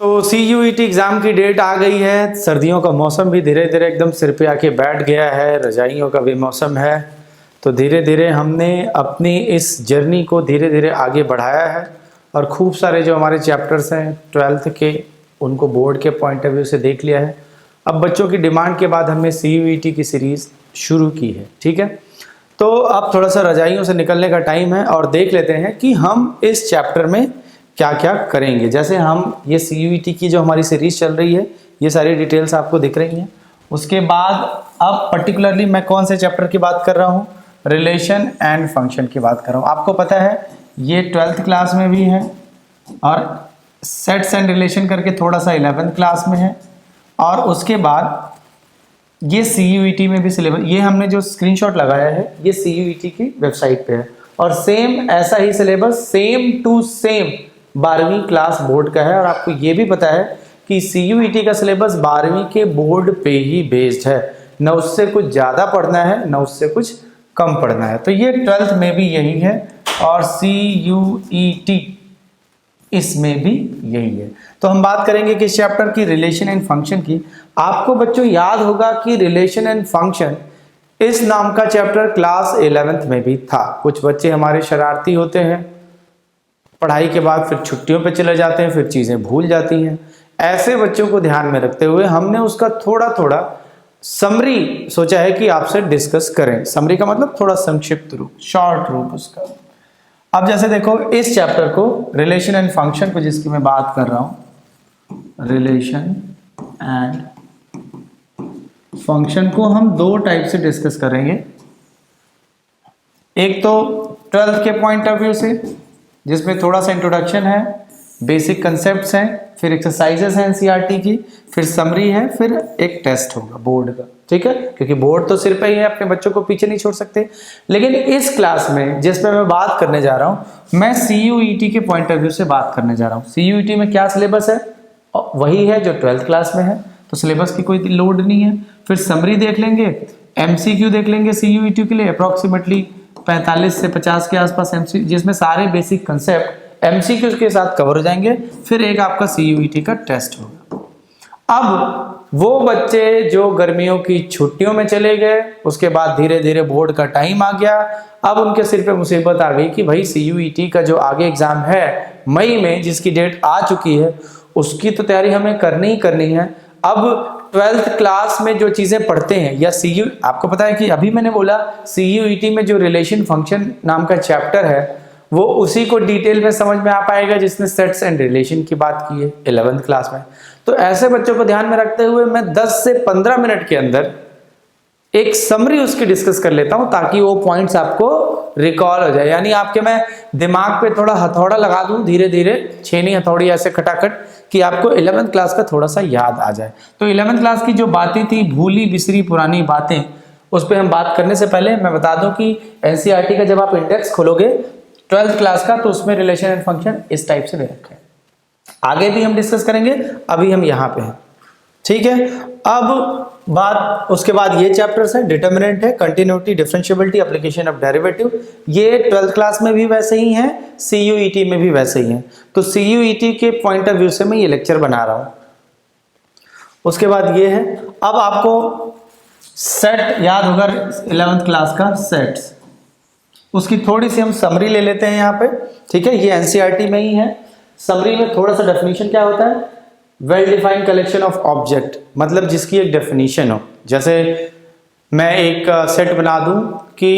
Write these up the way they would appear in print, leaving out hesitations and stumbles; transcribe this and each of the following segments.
तो CUET exam की date आ गई है। सर्दियों का मौसम भी धीरे धीरे एकदम सिर पे आके बैठ गया है, रजाइयों का भी मौसम है। तो धीरे धीरे हमने अपनी इस जर्नी को धीरे धीरे आगे बढ़ाया है और खूब सारे जो हमारे चैप्टर्स हैं 12th के, उनको बोर्ड के पॉइंट ऑफ व्यू से देख लिया है। अब बच्चों की डिमांड के बाद हमने CUET की सीरीज़ शुरू की है, ठीक है। तो अब थोड़ा सा रजाइयों से निकलने का टाइम है और देख लेते हैं कि हम इस चैप्टर में क्या क्या करेंगे। जैसे हम ये CUET की जो हमारी सीरीज चल रही है, ये सारी डिटेल्स आपको दिख रही हैं। उसके बाद अब पर्टिकुलरली मैं कौन से चैप्टर की बात कर रहा हूँ, रिलेशन एंड फंक्शन की बात कर रहा हूँ। आपको पता है ये 12th क्लास में भी है और सेट्स एंड रिलेशन करके थोड़ा सा 11th क्लास में है। और उसके बाद ये CUET में भी सिलेबस, ये हमने जो स्क्रीनशॉट लगाया है ये CUET की वेबसाइट पे है और सेम ऐसा ही सिलेबस सेम टू सेम 12वीं क्लास बोर्ड का है। और आपको ये भी पता है कि CUET का सिलेबस 12वीं के बोर्ड पे ही बेस्ड है, न उससे कुछ ज़्यादा पढ़ना है न उससे कुछ कम पढ़ना है। तो ये 12th में भी यही है और CUET इसमें भी यही है। तो हम बात करेंगे किस चैप्टर की, रिलेशन एंड फंक्शन की। आपको बच्चों याद होगा कि रिलेशन एंड फंक्शन इस नाम का चैप्टर क्लास 11th में भी था। कुछ बच्चे हमारे शरारती होते हैं, पढ़ाई के बाद फिर छुट्टियों पे चले जाते हैं, फिर चीज़ें भूल जाती हैं। ऐसे बच्चों को ध्यान में रखते हुए हमने उसका थोड़ा थोड़ा समरी सोचा है कि आपसे डिस्कस करें। समरी का मतलब थोड़ा संक्षिप्त रूप, शॉर्ट रूप उसका। अब जैसे देखो इस चैप्टर को, रिलेशन एंड फंक्शन को जिसकी मैं बात कर रहा हूं, रिलेशन एंड फंक्शन को हम दो टाइप से डिस्कस करेंगे। एक तो 12th के पॉइंट ऑफ व्यू से, जिसमें थोड़ा सा इंट्रोडक्शन है, बेसिक कंसेप्ट्स हैं, फिर एक्सरसाइजेस हैं NCERT की, फिर समरी है, फिर एक टेस्ट होगा बोर्ड का, ठीक है। क्योंकि बोर्ड तो सिर पे ही है, अपने बच्चों को पीछे नहीं छोड़ सकते। लेकिन इस क्लास में जिसमें मैं बात करने जा रहा हूं, मैं CUET के पॉइंट ऑफ व्यू से बात करने जा रहा हूं। CUET में क्या सिलेबस है, वही है जो 12th क्लास में है, तो सिलेबस की कोई लोड नहीं है। फिर समरी देख लेंगे, MCQ देख लेंगे CUET के लिए, अप्रॉक्सीमेटली 45 से 50 के आसपास MCQ, जिसमें सारे बेसिक कंसेप्ट MCQ के साथ कवर हो जाएंगे। फिर एक आपका CUET का टेस्ट होगा। अब वो बच्चे जो गर्मियों की छुट्टियों में चले गए, उसके बाद धीरे धीरे बोर्ड का टाइम आ गया, अब उनके सिर पे मुसीबत आ गई कि भाई CUET का जो आगे एग्जाम है मई में, जिसकी डेट आ चुकी है, उसकी तो तैयारी हमें करनी ही करनी है। अब 12th क्लास में जो चीजें पढ़ते हैं या आपको पता है कि अभी मैंने बोला CUET में जो रिलेशन फंक्शन नाम का चैप्टर है, वो उसी को डिटेल में समझ में आ पाएगा जिसने सेट्स एंड रिलेशन की बात की है 11th क्लास में। तो ऐसे बच्चों को ध्यान में रखते हुए मैं 10 से 15 मिनट के अंदर एक समरी उसकी डिस्कस कर लेता हूं, ताकि वो पॉइंट्स आपको रिकॉल हो जाए। यानी आपके मैं दिमाग पे थोड़ा हथौड़ा लगा दूं, धीरे धीरे छेनी हथौड़ी ऐसे खटाखट, कि आपको 11th क्लास का थोड़ा सा याद आ जाए। तो 11th क्लास की जो बातें थी, भूली बिसरी पुरानी बातें, उस पर हम बात करने से पहले मैं बता दूं कि NCERT का जब आप इंडेक्स खोलोगे 12th क्लास का, तो उसमें रिलेशन एंड फंक्शन इस टाइप से दे रखे हैं। आगे भी हम डिस्कस करेंगे, अभी हम यहाँ पे हैं, ठीक है। अब बात उसके बाद ये चैप्टर्स हैं, डिटर्मिनेंट है, continuity, differentiability, application of derivative. ये 12th क्लास में भी वैसे ही हैं, CUET में भी वैसे ही हैं। तो CUET के पॉइंट ऑफ व्यू से मैं ये लेक्चर बना रहा हूं। उसके बाद ये है, अब आपको सेट याद होगा 11th क्लास का सेट्स, उसकी थोड़ी सी हम समरी ले लेते हैं यहाँ पे, ठीक है। ये NCERT में ही है। समरी में थोड़ा सा डेफिनेशन क्या होता है, well defined collection of object, मतलब जिसकी एक डेफिनेशन हो। जैसे मैं एक सेट बना दूं कि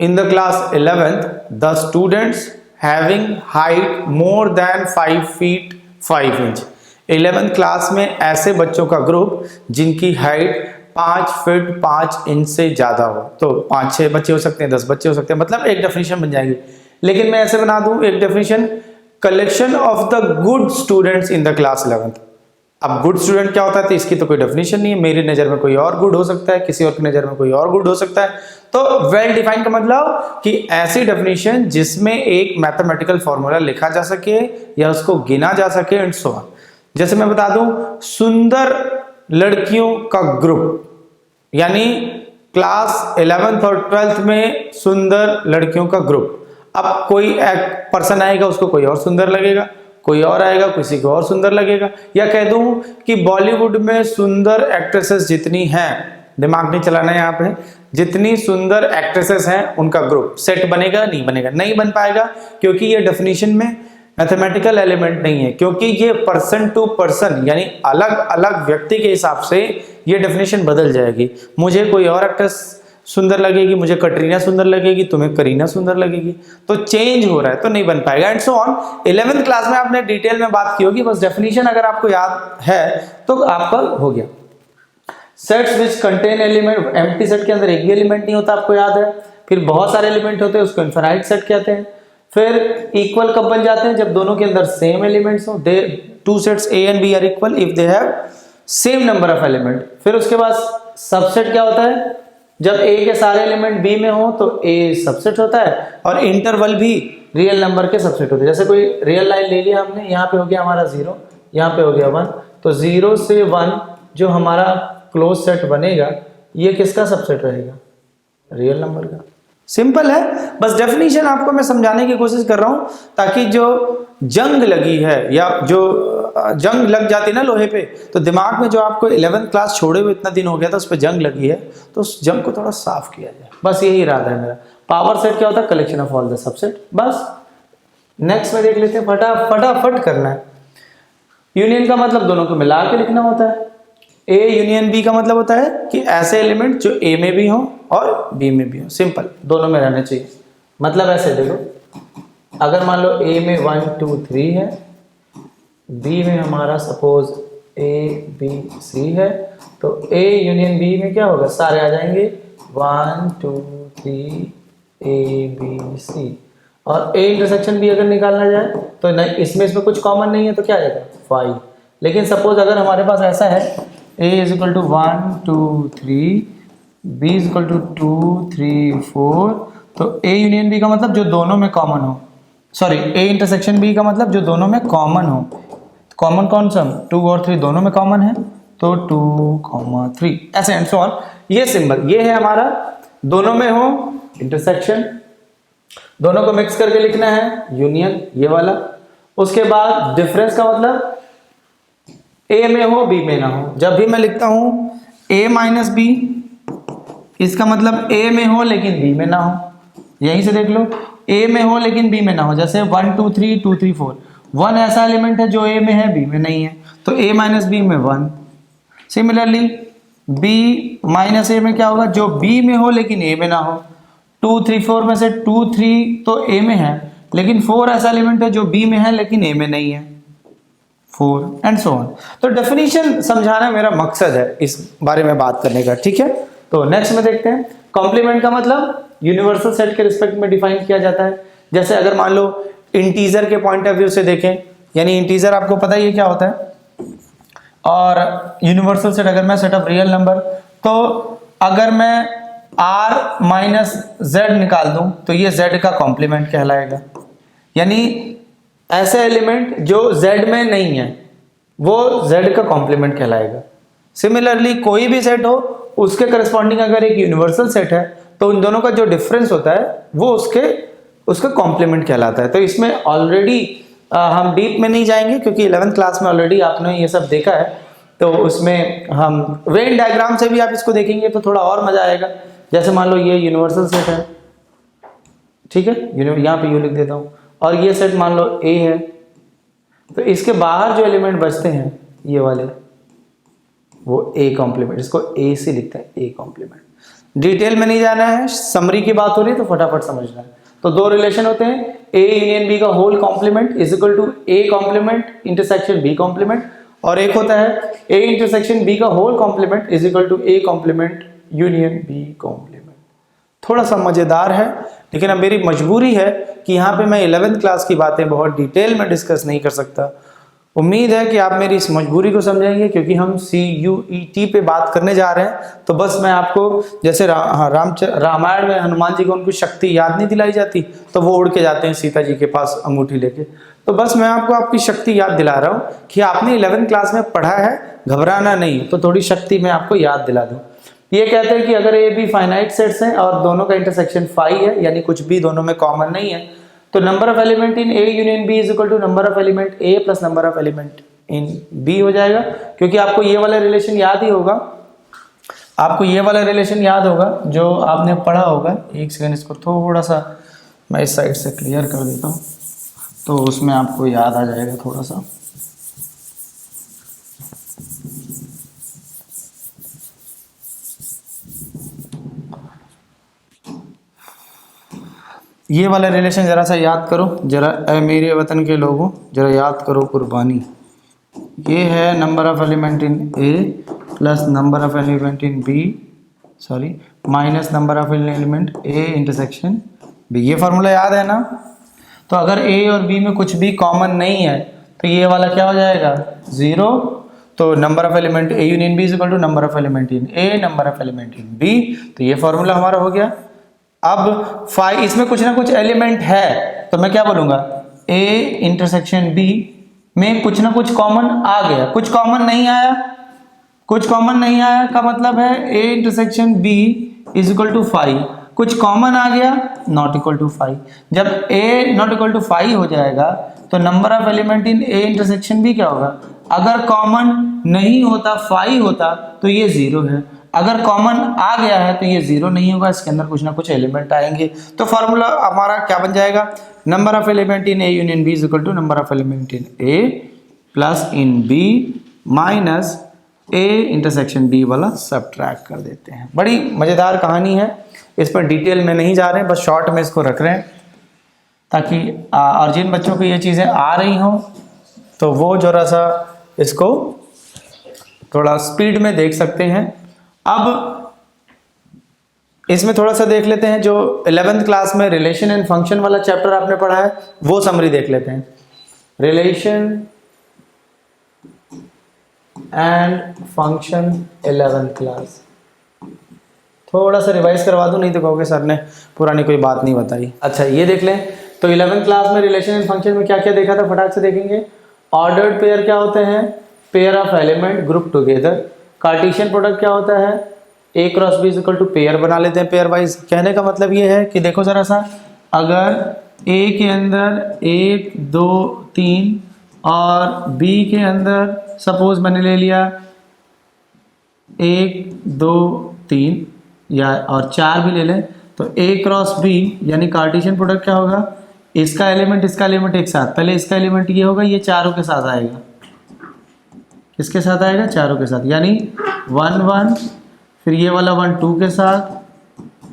in the class 11th the students having height more than 5 feet 5 inch. 11th class में ऐसे बच्चों का ग्रुप जिनकी हाइट 5 फीट 5 इंच से ज्यादा हो, तो 5-6 बच्चे हो सकते हैं, 10 बच्चे हो सकते हैं, मतलब एक डेफिनेशन बन जाएगी। लेकिन मैं ऐसे बना दूं एक definition, collection of the good students in the class 11th। अब गुड स्टूडेंट क्या होता है, तो इसकी तो कोई डेफिनेशन नहीं है। मेरी नजर में कोई और गुड हो सकता है, किसी और की नजर में कोई और गुड हो सकता है। तो वेल डिफाइन का मतलब कि ऐसी डेफिनेशन जिसमें एक मैथमेटिकल फॉर्मूला लिखा जा सके या उसको गिना जा सके एंड सो ऑन। जैसे मैं बता दूं, सुंदर लड़कियों का ग्रुप, यानी क्लास 11th और 12th में सुंदर लड़कियों का ग्रुप। अब कोई एक पर्सन आएगा, उसको कोई और सुंदर लगेगा, कोई और आएगा, किसी को और सुंदर लगेगा। या कह दूं कि बॉलीवुड में सुंदर एक्ट्रेसेस जितनी हैं, दिमाग नहीं चलाना है यहाँ पे, जितनी सुंदर एक्ट्रेसेस हैं उनका ग्रुप सेट बनेगा? नहीं बनेगा, नहीं बन पाएगा, क्योंकि ये डेफिनेशन में मैथमेटिकल एलिमेंट नहीं है, क्योंकि ये पर्सन टू पर्सन यानी अलग अलग व्यक्ति के हिसाब से ये डेफिनेशन बदल जाएगी। मुझे कोई और एक्ट्रेस सुंदर लगेगी, मुझे कटरीना सुंदर लगेगी, तुम्हें करीना सुंदर लगेगी, तो चेंज हो रहा है तो नहीं बन पाएगा, and so on. 11th class में आपने डिटेल में बात की होगी, बस डेफिनेशन अगर आपको याद है तो आपका हो गया। Sets which contain element, empty set के अंदर एक भी एलिमेंट नहीं होता, आपको याद है। फिर बहुत सारे एलिमेंट होते हैं, उसको इनफाइनाइट सेट कहते हैं। फिर इक्वल कब बन जाते हैं? जब दोनों के अंदर सेम एलिमेंट्स हो। They two sets A and B are equal if they have same number of element. फिर उसके बाद सबसेट क्या होता है? जब ए के सारे एलिमेंट बी में हो तो ए सबसेट होता है, और इंटरवल भी रियल नंबर के सबसेट होते हैं। जैसे कोई रियल लाइन ले लिया हमने, यहाँ पे हो गया हमारा 0, यहाँ पे हो गया 1, तो 0 से 1 जो हमारा क्लोज सेट बनेगा ये किसका सबसेट रहेगा? रियल नंबर का। सिंपल है, बस डेफिनेशन आपको मैं समझाने की कोशिश कर रहा हूं, ताकि जो जंग लगी है या जो जंग लग जाती है ना लोहे पे, तो दिमाग में जो आपको 11th क्लास छोड़े हुए इतना दिन हो गया था उस पर जंग लगी है, तो उस जंग को थोड़ा साफ किया जाए, बस यही इरादा है मेरा। पावर सेट क्या होता है? Collection of all the subset. बस नेक्स्ट में देख लेते हैं, फटाफट करना है। यूनियन का मतलब दोनों को मिला के लिखना होता है। ए यूनियन बी का मतलब होता है कि ऐसे एलिमेंट जो ए में भी हो और बी में भी हो, सिंपल, दोनों में रहने चाहिए। मतलब ऐसे देखो, अगर मान लो ए में 1 2 3 है, बी में हमारा सपोज ए बी सी है, तो ए यूनियन बी में क्या होगा? सारे आ जाएंगे 1 2 3 ए बी सी, और ए इंटरसेक्शन बी अगर निकालना जाए तो नहीं, इसमें कुछ कॉमन नहीं है तो क्या आएगा? 5। लेकिन सपोज अगर हमारे पास ऐसा है a is equal to 1 2 3, b is equal to 2 3 4, तो a यूनियन b का मतलब जो दोनों में कॉमन हो, सॉरी a इंटरसेक्शन b का मतलब जो दोनों में कॉमन हो। कॉमन कौन सा? 2 और 3 दोनों में कॉमन है, तो 2 3 ऐसे एंड सो ऑन। ये सिंबल ये है हमारा, दोनों में हो इंटरसेक्शन, दोनों को मिक्स करके लिखना है यूनियन, ये वाला। उसके बाद डिफरेंस का मतलब ए में हो बी में ना हो। जब भी मैं लिखता हूं a माइनस बी, इसका मतलब a में हो लेकिन b में ना हो। यहीं से देख लो, a में हो लेकिन b में ना हो। जैसे 1 2 3 2 3 4, 1 ऐसा एलिमेंट है जो a में है b में नहीं है, तो a माइनस बी में 1। सिमिलरली b माइनस a में क्या होगा? जो b में हो लेकिन a में ना हो। 2 3 4 में से 2 3 तो a में है, लेकिन 4 ऐसा एलिमेंट है जो b में है लेकिन a में नहीं है, 4 एंड सो ऑन। तो डेफिनेशन समझाना मेरा मकसद है इस बारे में बात करने का, ठीक है। तो नेक्स्ट में देखते हैं, कॉम्प्लीमेंट का मतलब यूनिवर्सल सेट के रिस्पेक्ट में डिफाइन किया जाता है। जैसे अगर मान लो इंटीजर के पॉइंट ऑफ व्यू से देखें, यानी इंटीजर आपको पता ही है क्या होता है, और यूनिवर्सल सेट अगर मैं सेट ऑफ रियल नंबर, तो अगर मैं r माइनस z निकाल दूं तो ये z का कॉम्प्लीमेंट कहलाएगा। यानी ऐसे एलिमेंट जो z में नहीं है वो z का कॉम्प्लीमेंट कहलाएगा। सिमिलरली कोई भी सेट हो उसके करस्पॉन्डिंग अगर एक यूनिवर्सल सेट है तो उन दोनों का जो डिफरेंस होता है वो उसका कॉम्प्लीमेंट कहलाता है। तो इसमें ऑलरेडी हम डीप में नहीं जाएंगे क्योंकि 11th क्लास में ऑलरेडी आपने ये सब देखा है, तो उसमें हम वेन डायग्राम से भी आप इसको देखेंगे तो थोड़ा और मजा आएगा। जैसे मान लो ये यूनिवर्सल सेट है, ठीक है, यहाँ पे यू लिख देता हूँ, और ये सेट मान लो A है, तो इसके बाहर जो एलिमेंट बचते हैं ये वाले वो A कॉम्प्लीमेंट, इसको A से लिखते हैं A कॉम्प्लीमेंट। डिटेल में नहीं जाना है, समरी की बात हो रही है तो फटाफट समझना है। तो दो रिलेशन होते हैं, A यूनियन B का whole complement is equal to A complement intersection B complement, और एक होता है A इंटरसेक्शन B का whole complement is equal to A complement union B complement. थोड़ा सा मजेदार है, लेकिन अब मेरी मजबूरी है कि यहाँ पे मैं 11th क्लास की बातें बहुत डिटेल में डिस्कस नहीं कर सकता। उम्मीद है कि आप मेरी इस मजबूरी को समझेंगे, क्योंकि हम CUET पे बात करने जा रहे हैं। तो बस मैं आपको जैसे रामायण में हनुमान जी को उनको शक्ति याद नहीं दिलाई जाती, तो वो उड़ के जाते हैं सीता जी के पास अंगूठी लेके। तो बस मैं आपको आपकी शक्ति याद दिला रहा हूँ कि आपने 11th क्लास में पढ़ा है, घबराना नहीं। तो थोड़ी शक्ति मैं आपको याद दिला दूँ। ये कहते हैं कि अगर ए बी फाइनाइट सेट्स हैं और दोनों का इंटरसेक्शन फाई है, यानी कुछ भी दोनों में कॉमन नहीं है, तो number of element in A union B is equal to number of element A plus number of element in B हो जाएगा, क्योंकि आपको ये वाला रिलेशन याद ही होगा, आपको ये वाला रिलेशन याद होगा जो आपने पढ़ा होगा। एक सेकंड, इसको थोड़ा सा मैं इस साइड से क्लियर कर देता हूँ तो उसमें आपको याद आ जाएगा थोड़ा सा। ये वाला रिलेशन जरा सा याद करो, जरा ए मेरे वतन के लोगों जरा याद करो कुर्बानी। ये है number of element in A plus number of element in B, sorry minus number of element A intersection B. ये फार्मूला याद है ना? तो अगर ए और बी में कुछ भी कॉमन नहीं है तो ये वाला क्या हो जाएगा, ज़ीरो। तो number of element A union B is equal to number of element in A number of element in B. तो ये फार्मूला हमारा हो गया। अब फाइव इसमें कुछ ना कुछ एलिमेंट है तो मैं क्या बोलूँगा, ए इंटरसेक्शन बी में कुछ ना कुछ कॉमन आ गया, कुछ कॉमन नहीं आया, कुछ कॉमन नहीं आया का मतलब है A intersection B is equal to 5, कुछ कॉमन आ गया नॉट इक्वल टू 5। जब ए नॉट इक्वल टू 5 हो जाएगा तो number of element in A intersection B क्या होगा, अगर कॉमन नहीं होता 5 होता तो ये 0 है, अगर कॉमन आ गया है तो ये 0 नहीं होगा, इसके अंदर कुछ ना कुछ एलिमेंट आएंगे। तो फार्मूला हमारा क्या बन जाएगा, number of element in A union B is equal to number of element in A plus in B minus A intersection B वाला सब्ट्रैक्ट कर देते हैं। बड़ी मज़ेदार कहानी है, इस पर डिटेल में नहीं जा रहे हैं, बस शॉर्ट में इसको रख रहे हैं ताकि और जिन बच्चों को ये चीज़ें आ रही हों तो वो जरा सा इसको थोड़ा स्पीड में देख सकते हैं। अब इसमें थोड़ा सा देख लेते हैं, जो 11th क्लास में रिलेशन एंड फंक्शन वाला चैप्टर आपने पढ़ा है वो समरी देख लेते हैं। Relation and function 11th class, थोड़ा सा रिवाइज करवा दूं, नहीं तो कहोगे सर ने पुरानी कोई बात नहीं बताई। अच्छा ये देख लें, तो 11th क्लास में रिलेशन एंड फंक्शन में क्या क्या देखा था, फटाक से देखेंगे। ऑर्डर्ड पेयर क्या होते हैं, pair of element group together. Cartesian product क्या होता है, A cross B is equal to pair बना लेते हैं पेयर वाइज। कहने का मतलब ये है कि देखो जरा सा, अगर ए के अंदर 1 2 3 और बी के अंदर सपोज मैंने ले लिया 1 2 3 या और 4 भी ले लें, तो ए क्रॉस बी यानी कार्टेशियन प्रोडक्ट क्या होगा, इसका एलिमेंट एक साथ, पहले इसका एलिमेंट ये होगा, ये चारों के साथ आएगा, किसके साथ आएगा, चारों के साथ, यानी 1 1, फिर ये वाला 1 2 के साथ,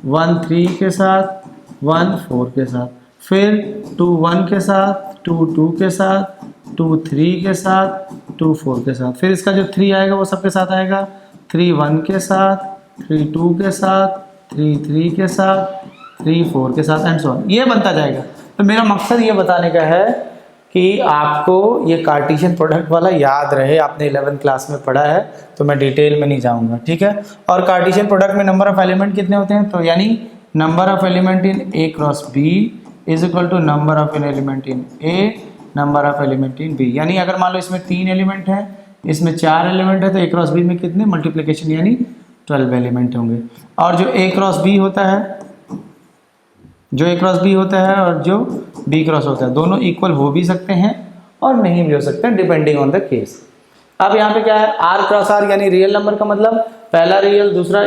1 3 के साथ, 1 4 के साथ, फिर 2 1 के साथ, 2 2 के साथ, 2 3 के साथ, 2 4 के साथ, फिर इसका जो 3 आएगा वो सबके साथ आएगा, 3 1 के साथ, 3 2 के साथ, 3 3 के साथ, 3 4 के साथ एंड सो ऑन, ये बनता जाएगा। तो मेरा मकसद ये बताने का है कि आपको ये कार्टेशियन प्रोडक्ट वाला याद रहे, आपने 11th क्लास में पढ़ा है तो मैं डिटेल में नहीं जाऊंगा, ठीक है। और कार्टेशियन प्रोडक्ट में नंबर ऑफ एलिमेंट कितने होते हैं, तो यानी number of element in A cross B is equal to number of n element in A number of element in B. यानी अगर मान लो इसमें 3 एलिमेंट हैं, इसमें 4 एलिमेंट है, तो ए क्रॉस बी में कितने, मल्टीप्लिकेशन यानी 12 एलिमेंट होंगे। और जो ए क्रॉस बी होता है, जो ए क्रॉस बी होता है और जो बी क्रॉस होता है, दोनों इक्वल हो भी सकते हैं और नहीं भी हो सकते, डिपेंडिंग ऑन द केस। अब यहाँ पे क्या है, आर क्रॉस आर यानी रियल नंबर का मतलब पहला रियल दूसरा,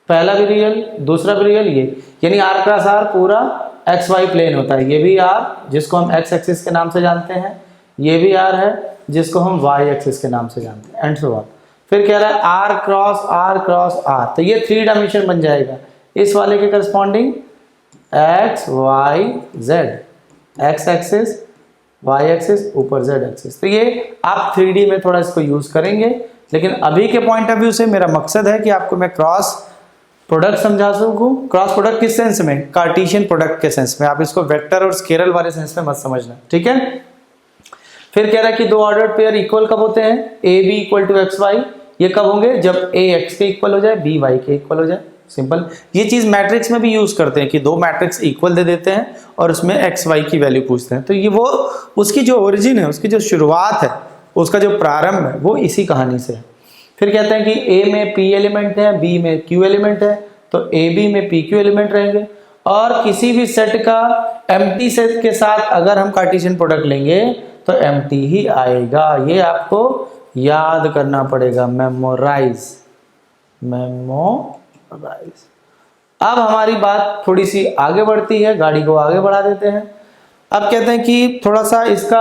पहला भी रियल दूसरा भी रियल, ये यानी आर क्रॉस आर पूरा एक्स वाई प्लेन होता है। ये भी आर जिसको हम एक्स एक्सिस के नाम से जानते हैं, ये भी आर है जिसको हम वाई एक्सिस के नाम से जानते हैं एंड सो ऑन। फिर कह रहा है आर क्रॉस आर, तो ये 3 डायमेंशन बन जाएगा इस वाले के corresponding, X Y Z, X axis Y axis ऊपर जेड एक्सिस। तो ये आप 3D में थोड़ा इसको यूज करेंगे, लेकिन अभी के पॉइंट ऑफ व्यू से मेरा मकसद है कि आपको मैं क्रॉस प्रोडक्ट समझा सकूं। क्रॉस प्रोडक्ट किस सेंस में, कार्टेशियन प्रोडक्ट के सेंस में, आप इसको वेक्टर और स्केलर वाले सेंस में मत समझना, ठीक है। फिर कह रहा है कि 2 ऑर्डर्ड पेयर इक्वल कब होते हैं, A B equal to X Y, ये कब होंगे, जब ए एक्स के इक्वल हो जाए, बी वाई के इक्वल हो जाए। सिंपल, ये चीज मैट्रिक्स में भी यूज करते हैं कि 2 मैट्रिक्स इक्वल दे देते हैं और उसमें एक्स वाई की वैल्यू पूछते हैं। तो ये वो उसकी जो ओरिजिन है, उसकी जो शुरुआत है, उसका जो प्रारंभ है, वो इसी कहानी से है। फिर कहते हैं कि ए में पी एलिमेंट है, बी में क्यू एलिमेंट है, तो ए बी में पी क्यू एलिमेंट रहेंगे। और किसी भी सेट का एम्प्टी सेट के साथ अगर हम कार्टेशियन प्रोडक्ट लेंगे तो एम्प्टी ही आएगा। ये आपको याद करना पड़ेगा, मेमोराइज। अब हमारी बात थोड़ी सी आगे बढ़ती है, गाड़ी को आगे बढ़ा देते हैं। अब कहते हैं कि थोड़ा सा इसका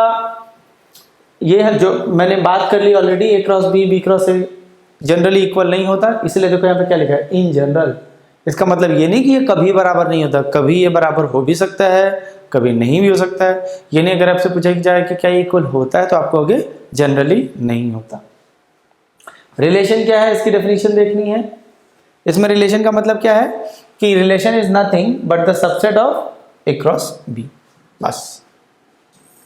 ये है जो मैंने बात कर ली already, A cross B, B cross A generally equal नहीं होता, इसलिए देखो यहाँ पे क्या लिखा है, इन जनरल। इसका मतलब ये नहीं कि ये कभी बराबर नहीं होता, कभी ये बराबर हो भी सकता है, कभी नहीं भी हो सकता है। ये नहीं अगर आपसे पूछा जाए कि क्या ये इक्वल होता है तो आपको आगे जनरली नहीं होता। रिलेशन क्या है, इसकी डेफिनेशन देखनी है। इसमें रिलेशन का मतलब क्या है कि relation is nothing but the subset of A cross B, बस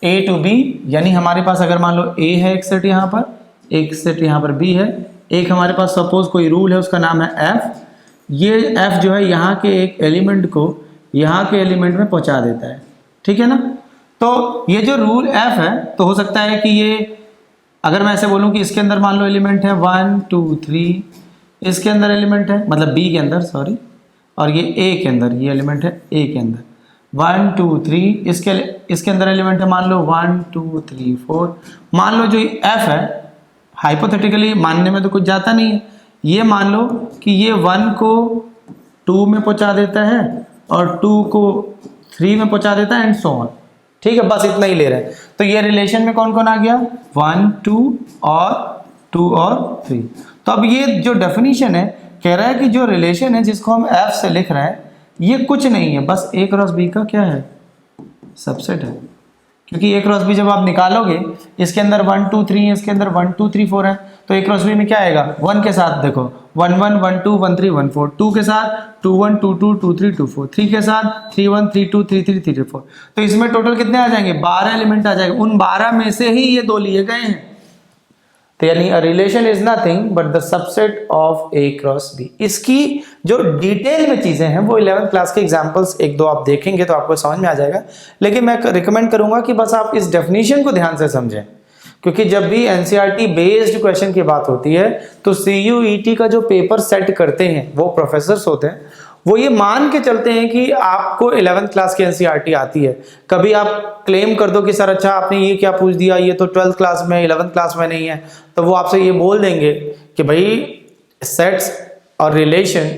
ए टू बी। यानी हमारे पास अगर मान लो ए है एक सेट यहाँ पर, एक सेट यहाँ पर बी है, एक हमारे पास सपोज कोई रूल है उसका नाम है एफ। ये एफ जो है यहाँ के एक एलिमेंट को यहाँ के एलिमेंट में पहुँचा देता है, ठीक है ना। तो ये जो रूल एफ है, तो हो सकता है कि ये अगर मैं ऐसे बोलूँ कि इसके अंदर मान लो एलिमेंट है 1 2 3, इसके अंदर एलिमेंट है मतलब बी के अंदर सॉरी, और ये ए के अंदर, ये एलिमेंट है ए के अंदर 1 2 3, इसके अंदर एलिमेंट है मान लो 1 2 3 4। मान लो जो एफ है, हाइपोथेटिकली मानने में तो कुछ जाता नहीं है, ये मान लो कि ये 1 को 2 में पहुंचा देता है और 2 को 3 में पहुंचा देता है एंड सो ऑन, ठीक है। बस इतना ही ले रहे हैं। तो ये रिलेशन में कौन कौन आ गया, 1 2 और 2 और 3। तो अब ये जो डेफिनेशन है कह रहा है कि जो रिलेशन है जिसको हम एफ से लिख रहे हैं, ये कुछ नहीं है, बस ए क्रॉस बी का क्या है, सबसेट है। क्योंकि ए क्रॉस बी जब आप निकालोगे, इसके अंदर 1 2 3 है, इसके अंदर 1 2 3 4 है, तो ए क्रॉस बी में क्या आएगा, 1 के साथ देखो 1 1 1 2 1 3 1 4, 2 के साथ 2 1 2 2 2 3 2 4, 3 के साथ 3 1 3 2 3 3 3 4। तो इसमें टोटल कितने आ जाएंगे, 12 एलिमेंट आ जाएंगे। उन 12 में से ही ये 2 लिए गए हैं। तो यानी a relation is nothing but the subset of A cross B. इसकी जो डिटेल में चीजें हैं वो 11th क्लास के एग्जांपल्स एक दो आप देखेंगे तो आपको समझ में आ जाएगा, लेकिन मैं रिकमेंड करूंगा कि बस आप इस डेफिनेशन को ध्यान से समझें। क्योंकि जब भी एनसीईआरटी बेस्ड क्वेश्चन की बात होती है तो सीयूईटी का जो पेपर सेट करते हैं वो प्रोफेसर्स होते हैं, वो ये मान के चलते हैं कि आपको 11th क्लास की एनसीईआरटी आती है। कभी आप क्लेम कर दो कि सर अच्छा आपने ये क्या पूछ दिया, ये तो 12th क्लास में 11th क्लास में नहीं है, तो वो आपसे ये बोल देंगे कि भाई सेट्स और रिलेशन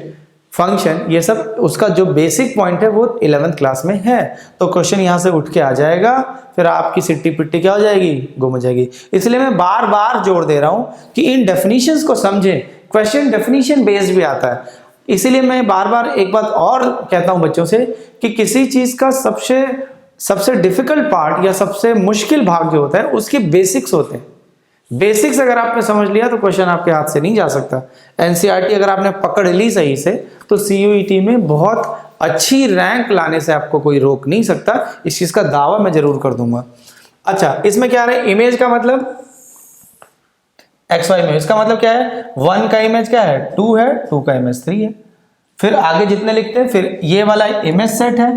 फंक्शन ये सब उसका जो बेसिक पॉइंट है वो 11th क्लास में है। तो क्वेश्चन यहाँ से उठ के आ जाएगा, फिर आपकी सिट्टी पिट्टी क्या हो जाएगी, गुम हो जाएगी। इसलिए मैं बार बार जोर दे रहा हूँ कि इन डेफिनेशंस को समझें। क्वेश्चन डेफिनेशन बेस्ड भी आता है। इसीलिए मैं बार बार एक बात और कहता हूं बच्चों से कि किसी चीज का सबसे डिफिकल्ट पार्ट या सबसे मुश्किल भाग जो होता है उसके बेसिक्स होते हैं। बेसिक्स अगर आपने समझ लिया तो क्वेश्चन आपके हाथ से नहीं जा सकता। एनसीईआरटी अगर आपने पकड़ ली सही से तो सीयूईटी में बहुत अच्छी रैंक लाने से आपको कोई रोक नहीं सकता। इस चीज का दावा मैं जरूर कर दूंगा। अच्छा, इसमें क्या है, इमेज का मतलब XY में, इसका मतलब क्या है, 1 का इमेज क्या है 2 है, 2 का इमेज 3 है। फिर आगे जितने लिखते हैं, फिर ये वाला इमेज सेट है,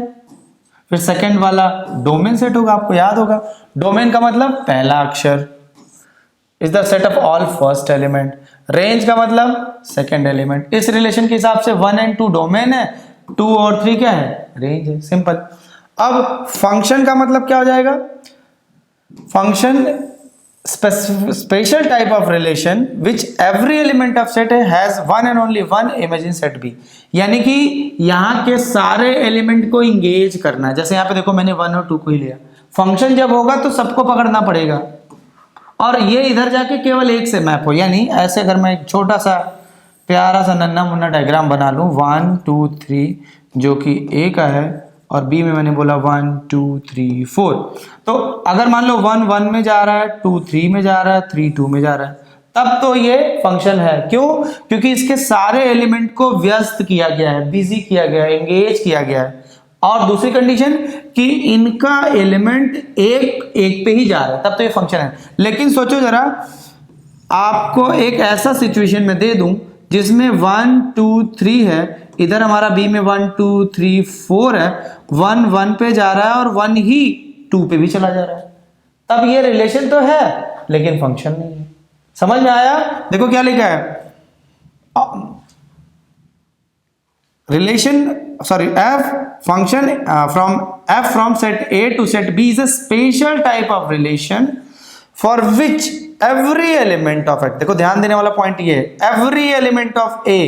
फिर सेकंड वाला डोमेन सेट होगा, आपको याद होगा। डोमेन का मतलब पहला अक्षर, is the set of all first element. Range का मतलब सेकंड एलिमेंट। इस रिलेशन के हिसाब से 1 और 2 डोमेन है, 2 और 3 क्या है, रेंज है, सिंपल। अब फंक्शन का मतलब क्या हो जाएगा, function special type of relation which every element of set has one and only one image in set B। यानी कि यहाँ के सारे एलिमेंट को इंगेज करना है। जैसे यहाँ पे देखो मैंने 1 और 2 को ही लिया, फंक्शन जब होगा तो सबको पकड़ना पड़ेगा और ये इधर जाके केवल एक से मैप हो। यानी ऐसे अगर मैं एक छोटा सा प्यारा सा नन्ना मुन्ना डायग्राम बना लूँ 1 2 3 जो कि A का है और बी में मैंने बोला 1 2 3 4, तो अगर मान लो 1 1 में जा रहा है, 2 3 में जा रहा है, 3 2 में जा रहा है, तब तो ये फंक्शन है। क्यों, क्योंकि इसके सारे एलिमेंट को व्यस्त किया गया है, बिजी किया गया है, एंगेज किया गया है। और दूसरी कंडीशन कि इनका एलिमेंट एक एक पे ही जा रहा है, तब तो ये फंक्शन है। लेकिन सोचो जरा, आपको एक ऐसा सिचुएशन में दे दूं जिसमें 1 2 3 है, इधर हमारा बी में 1 2 3 4 है, 1 1 पे जा रहा है और 1 ही 2 पे भी चला जा रहा है, तब ये रिलेशन तो है लेकिन फंक्शन नहीं है। समझ में आया? देखो क्या लिखा है, f function from set A to set B is a special type of relation for which every element of x, देखो ध्यान देने वाला पॉइंट ये है, every element of A,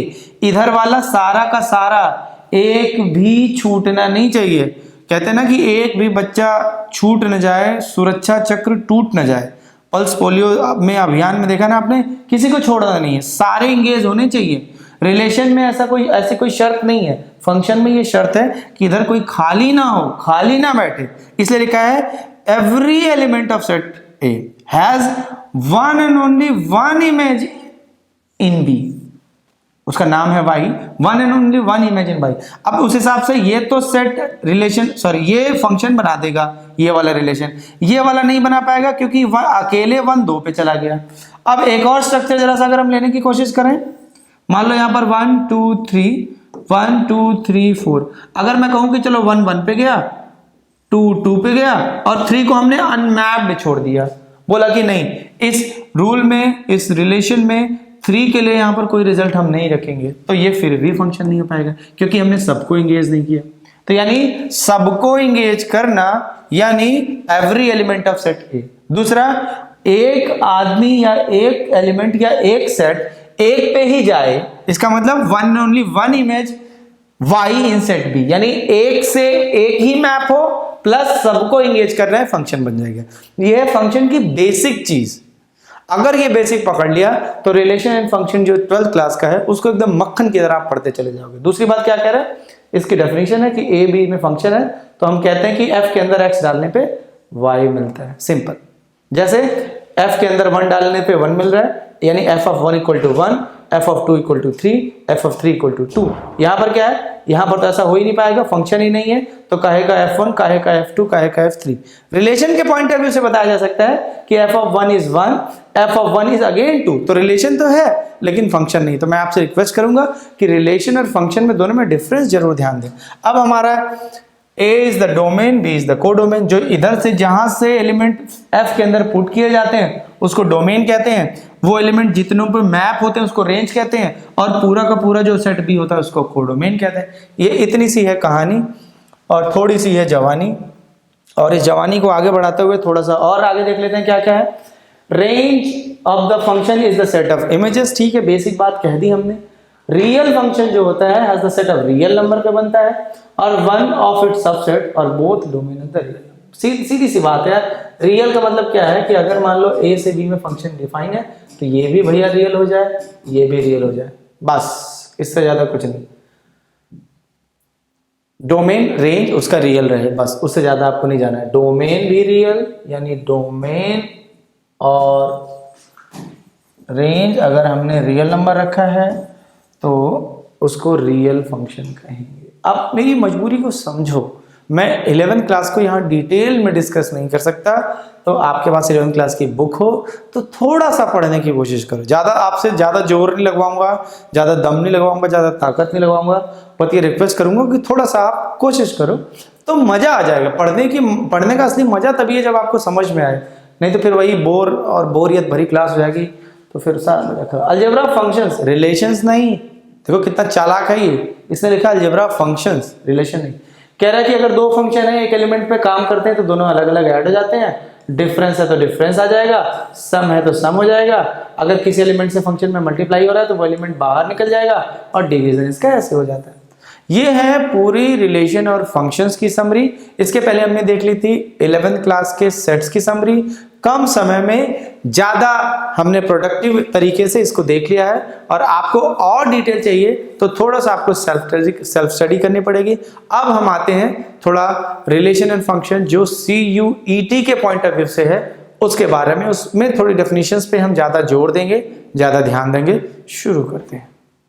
इधर वाला सारा का सारा एक भी छूटना नहीं चाहिए। कहते हैं ना कि एक भी बच्चा छूट न जाए, सुरक्षा चक्र टूट न जाए। पल्स पोलियो में अभियान में देखा ना आपने, किसी को छोड़ना नहीं है, सारे इंगेज होने चाहिए। रिलेशन में ऐसी कोई शर्त नहीं है, फंक्शन में ये शर्त है कि इधर कोई खाली ना हो, खाली ना बैठे। इसलिए लिखा है every element of set A has one and only one image in B, उसका नाम है Y, one and only one image in Y. अब उस हिसाब से ये तो सेट रिलेशन ये फंक्शन बना देगा, ये वाला रिलेशन, ये वाला नहीं बना पाएगा क्योंकि अकेले 1 2 पे चला गया। अब एक और स्ट्रक्चर जरा सा अगर हम लेने की कोशिश करें, मान लो यहाँ पर 1 2 3 4, अगर मैं कहूं कि चलो 1 1 पे गया, 2 2 पे गया और 3 को हमने अनमैप्ड छोड़ दिया, बोला कि नहीं इस रूल में, इस रिलेशन में 3 के लिए यहां पर कोई रिजल्ट हम नहीं रखेंगे, तो ये फिर भी फंक्शन नहीं हो पाएगा क्योंकि हमने सबको एंगेज नहीं किया। तो यानी सबको एंगेज करना यानी एवरी एलिमेंट ऑफ सेट ए। दूसरा, एक आदमी या एक एलिमेंट या एक सेट एक पे ही जाए, इसका मतलब one only one image Y in set B, यानी एक से एक ही मैप हो प्लस सबको एंगेज कर रहा है, फंक्शन बन जाएगा। यह है फंक्शन की बेसिक चीज। अगर ये बेसिक पकड़ लिया तो रिलेशन एंड फंक्शन जो 12th क्लास का है उसको एकदम मक्खन की तरह आप पढ़ते चले जाओगे। दूसरी बात क्या कह रहा है, इसकी डेफिनेशन है कि ए बी में फंक्शन है तो हम कहते हैं कि एफ के अंदर एक्स डालने पे वाई मिलता है, सिंपल। जैसे एफ के अंदर 1 डालने पे 1 मिल रहा है, यानी F of 1 equal to 1, F of 2 equal to 3, F of 3 equal to 2। यहां पर क्या है, यहां पर तो ऐसा हो ही नहीं पाएगा, फंक्शन ही नहीं है, तो कहेगा f1, कहेगा f2, कहेगा f3। रिलेशन के पॉइंट ऑफ व्यू से बताया जा सकता है कि f of 1 is 1, f of 1 is again 2, तो रिलेशन तो है लेकिन फंक्शन नहीं। तो मैं आपसे रिक्वेस्ट करूंगा कि रिलेशन और फंक्शन में दोनों में डिफरेंस जरूर ध्यान दें। अब हमारा A is the domain, B is the codomain. जो इधर से जहां से एलिमेंट F के अंदर पुट किए जाते हैं उसको डोमेन कहते हैं, वो एलिमेंट जितनों पर मैप होते हैं उसको रेंज कहते हैं, और पूरा का पूरा जो सेट B होता है उसको कोडोमेन कहते हैं। ये इतनी सी है कहानी और थोड़ी सी है जवानी, और इस जवानी को आगे बढ़ाते हुए थोड़ा सा और आगे देख लेते हैं क्या क्या है। Range of the function is the set of images, ठीक है, बेसिक बात कह दी हमने। रियल फंक्शन जो होता है has the set of real number पे बनता है, और वन ऑफ इट्स सबसेट और both domain of the real. सीधी सी बात है। रियल का मतलब क्या है कि अगर मान लो ए से बी में फंक्शन डिफाइन है तो ये भी भैया रियल हो जाए, ये भी रियल हो जाए, बस इससे ज्यादा कुछ नहीं। डोमेन रेंज उसका रियल रहे, बस उससे ज्यादा आपको नहीं जाना है। डोमेन भी रियल, यानी डोमेन और रेंज अगर हमने रियल नंबर रखा है तो उसको रियल फंक्शन कहेंगे। अब मेरी मजबूरी को समझो, मैं 11th क्लास को यहाँ डिटेल में डिस्कस नहीं कर सकता, तो आपके पास 11th क्लास की बुक हो तो थोड़ा सा पढ़ने की कोशिश करो। आपसे ज़्यादा जोर नहीं लगवाऊंगा, ज़्यादा दम नहीं लगवाऊंगा, ज़्यादा ताकत नहीं लगवाऊंगा, बस ये रिक्वेस्ट करूंगा कि थोड़ा सा आप कोशिश करो तो मज़ा आ जाएगा। पढ़ने का असली मज़ा तभी है जब आपको समझ में आए, नहीं तो फिर वही बोरियत भरी क्लास हो जाएगी। तो फिर अलजेब्रा फंक्शंस, रिलेशंस नहीं। देखो कितना चालाक है ये, इसने लिखा अलजेब्रा फंक्शंस, रिलेशन नहीं। कह रहा है कि अगर 2 फंक्शन है एक एलिमेंट पे काम करते हैं तो दोनों अलग अलग ऐड हो जाते हैं, डिफरेंस है तो डिफरेंस आ जाएगा, सम है तो सम हो जाएगा। अगर किसी एलिमेंट से फंक्शन में मल्टीप्लाई हो रहा है तो वो एलिमेंट बाहर निकल जाएगा, और डिवीजन इसका ऐसे हो जाता है। ये है पूरी रिलेशन और फंक्शंस की समरी। इसके पहले हमने देख ली थी 11th क्लास के सेट्स की समरी। कम समय में ज्यादा हमने प्रोडक्टिव तरीके से इसको देख लिया है, और आपको और डिटेल चाहिए तो थोड़ा सा आपको सेल्फ स्टडी करनी पड़ेगी। अब हम आते हैं थोड़ा रिलेशन एंड फंक्शन जो CUET के पॉइंट ऑफ व्यू से है उसके बारे में। उसमें थोड़ी डेफिनेशंस पे हम ज्यादा जोर देंगे, ज्यादा ध्यान देंगे। शुरू करते हैं।